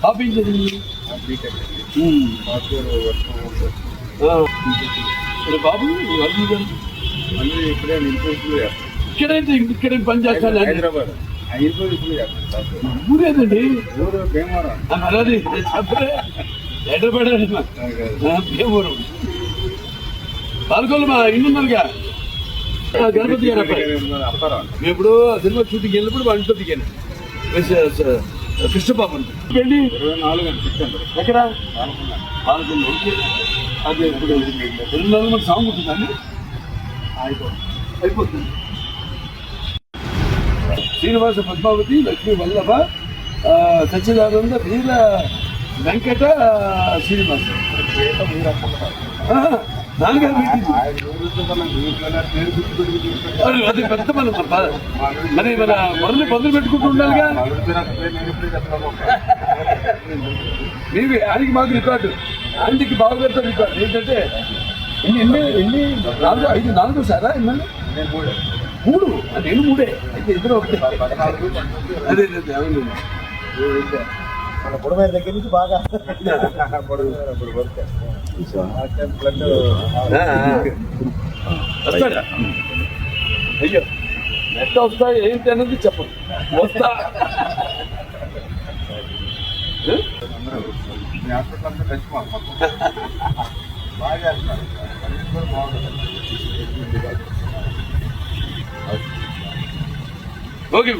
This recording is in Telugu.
పాప ఏం చదివింది? బాబు ఇక్కడైతే ఇక్కడే పని చేస్తాను. హైదరాబాద్ ఊరేదండి భీమవరం. అది చెప్పరే హైదరాబాద్ భీమవరం పాల్గొలు మా ఇల్లున్నారుగా గణపతి గారు అబ్బాయి. మేము ఇప్పుడు సినిమా షూటింగ్ వెళ్ళినప్పుడు వాళ్ళ ఇంట్లో దిగాను కృష్ణబాబు వెళ్ళి 24 ఎక్కడ పాల్గొండ. అదే ఇప్పుడు 24 మంది సాంగ్ ఉంటుందండి అయిపోతుంది. శ్రీనివాస పద్మావతి లక్ష్మీ వల్లభ సచ్చిదానంద వీర వెంకట శ్రీనివాస నాన్నగారు పెట్టింది. అది పెద్ద మనం మరి మన మొదలు మొదలు పెట్టుకుంటూ ఉండాలిగా. మీవి ఆయనకి మాకు రికార్డు, ఆయనకి బావగారితో రికార్డు ఏంటంటే ఎన్ని 4 సారా ఎమ్మెల్యే 3 నేను 3 అయితే ఇద్దరు ఒకటే. అదే అవును మన బుడమేర దగ్గర నుంచి బాగా వస్తాడా? అయ్యో ఎట్లా వస్తా ఏంటి అన్నది చెప్పండి. వస్తా ఓకే.